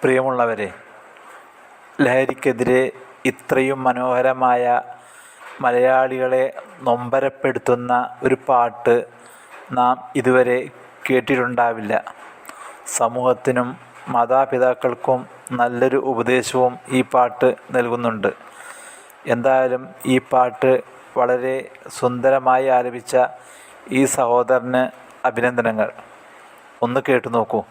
പ്രിയമുള്ളവരെ, ലഹരിക്കെതിരെ ഇത്രയും മനോഹരമായ മലയാളികളെ നൊമ്പരപ്പെടുത്തുന്ന ഒരു പാട്ട് നാം ഇതുവരെ കേട്ടിട്ടുണ്ടാവില്ല. സമൂഹത്തിനും മാതാപിതാക്കൾക്കും നല്ലൊരു ഉപദേശവും ഈ പാട്ട് നൽകുന്നുണ്ട്. എന്തായാലും ഈ പാട്ട് വളരെ സുന്ദരമായി ആലപിച്ച ഈ സഹോദരന് അഭിനന്ദനങ്ങൾ. ഒന്ന് കേട്ടു നോക്കൂ.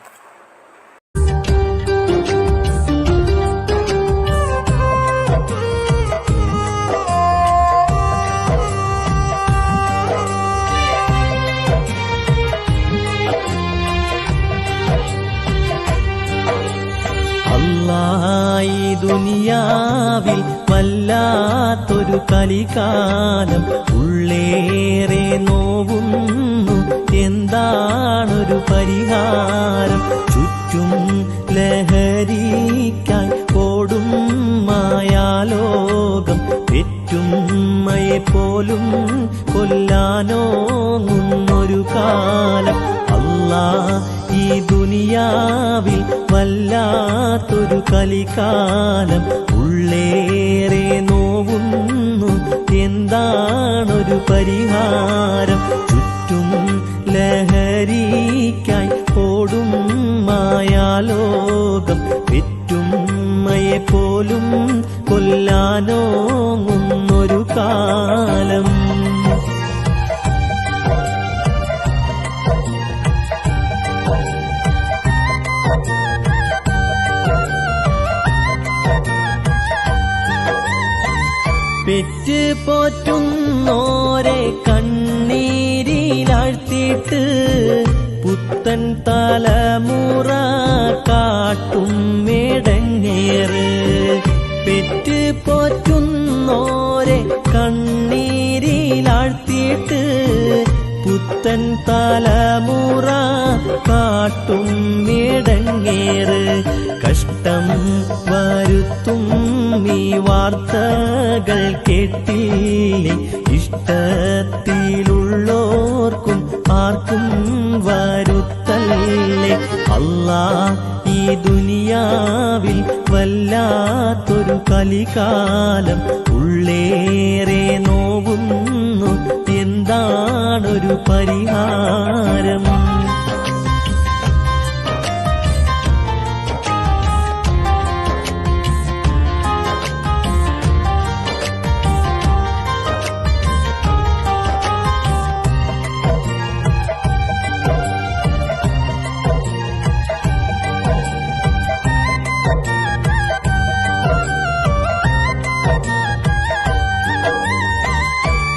അല്ലാഹ് ഈ ദുനിയാവിൽ വല്ലാത്തൊരു കലികാലം, ഉള്ളേറെ നോവുന്നു, എന്താണൊരു പരിഹാരം? ചുറ്റും ലഹരിക്കായി ഓടും മായാലോകം, പെറ്റുമ്മയെ പോലും കൊല്ലാനോങ്ങുന്നൊരു കാലം. അല്ലാഹ് ഈ ദുനിയാവിൽ വല്ലാത്തൊരു കലികാലം, ഉള്ളേറെ നോവുന്നു, എന്താണൊരു പരിഹാരം? ചുറ്റും ലഹരിക്കായി ഓടും മായാലോകം, പെറ്റുമ്മയെ പോലും കൊല്ലാനോങ്ങുന്നൊരു കാലം. പെറ്റ് പോറ്റുന്നോരെ കണ്ണീരിലാഴ്ത്തിയിട്ട് പുത്തൻ തലമുറ കാട്ടും മേടങ്ങേറ്. പെറ്റ് പോറ്റുന്നോരെ കണ്ണീരിലാഴ്ത്തിയിട്ട് പുത്തൻ തലമുറ കാട്ടും മേടങ്ങേറ്. കഷ്ടം വരുത്തും ഈ വാർത്തകൾ കേട്ടില്ലേ? ഇഷ്ടത്തിലുള്ളോർക്കും ആർക്കും വരുത്തല്ലേ? അല്ലാഹ് ഈ ദുനിയാവിൽ വല്ലാത്തൊരു കലികാലം, ഉള്ളേറെ നോവുന്നു, എന്താണൊരു പരിഹാരം?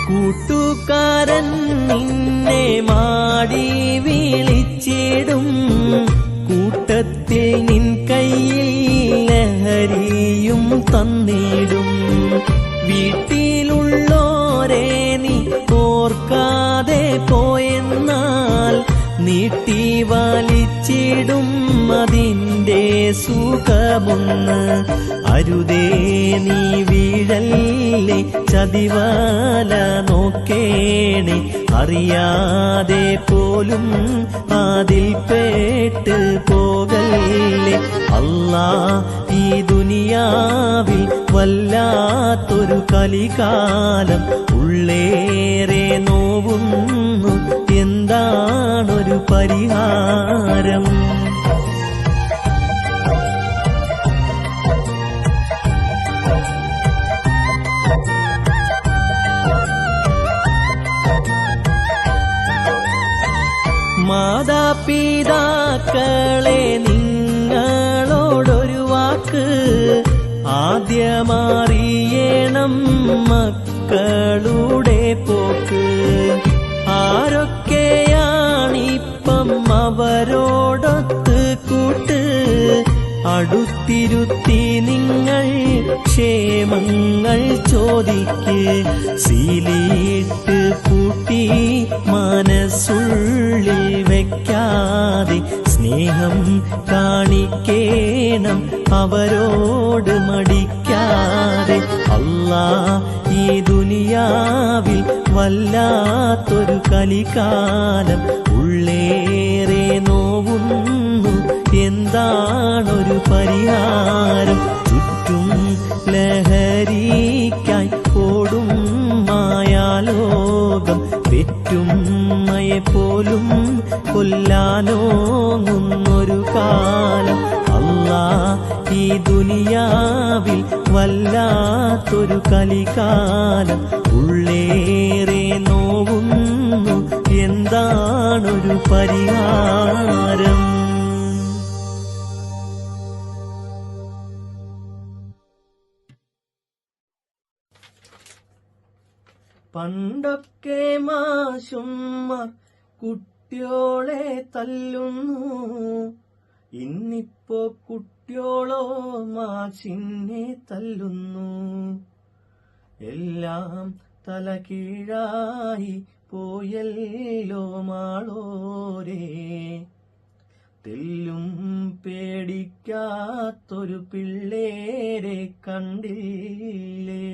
കൂട്ടുകാരൻ നിന്നെ മാടി വിളിച്ചിടും, കൂട്ടത്തിൽ നിൻ കയ്യിൽ ലഹരിയും തന്നിടും. വീട്ടിലുള്ളോരെ നീ ഓർക്കാതെ പോയെന്നാൽ നീട്ടി വലിച്ചിടും അതിൻ്റെ സുഖമൊന്ന്. അരുതേ നീ വീഴല്ലേ, ചതിവാല നോക്കേണേ, അറിയാതെ പോലും അതിൽ പേട്ട് പോകല്ലേ. അല്ലാഹ് ഈ ദുനിയാവിൽ വല്ലാത്തൊരു കലികാലം, ഉള്ളേറെ നോവുന്നു, എന്താണൊരു പരിഹാരം? മാതാപിതാക്കളെ നിങ്ങളോടൊരു വാക്ക് ആദ്യമറിയണം മക്കളുടെ പോക്ക്. ആരൊക്കെയാണിപ്പം അവരോടൊത്ത് കൂട്ട്? അടുത്തിരുത്തി നിങ്ങൾ ക്ഷേമങ്ങൾ ചോദിക്ക്. സീലിട്ട് പൂട്ടി മനസ്സുള്ളിൽ വെക്കാതെ സ്നേഹം കാണിക്കേണം അവരോട് മടിക്കാതെ. അല്ലാഹ് ഈ ദുനിയാവിൽ വല്ലാത്തൊരു കലികാലം, ഉള്ളേറെ നോവുന്നു, എന്താണൊരു പരിഹാരം? ചുറ്റും ലഹരിക്കായി ഓടും മായാലോകം, പെറ്റുമ്മയെ പോലും കൊല്ലാനോങ്ങുന്നൊരു കാലം. അല്ലാ, ഈ ദുനിയാവിൽ വല്ലാത്തൊരു കലികാലം. ഉള്ളേറെ നോവുന്നു, എന്താണൊരു പരിഹാരം? പണ്ടൊക്കെ മാഷുമാർ കുട്ടിയോളെ തല്ലുന്നു, ഇന്നിപ്പോ കുട്ടിയോളോ മാഷിനെ തല്ലുന്നു. എല്ലാം തലകീഴായി പോയല്ലോ മാളോരേ, തെല്ലും പേടിക്കാത്തൊരു പിള്ളേരെ കണ്ടില്ലേ?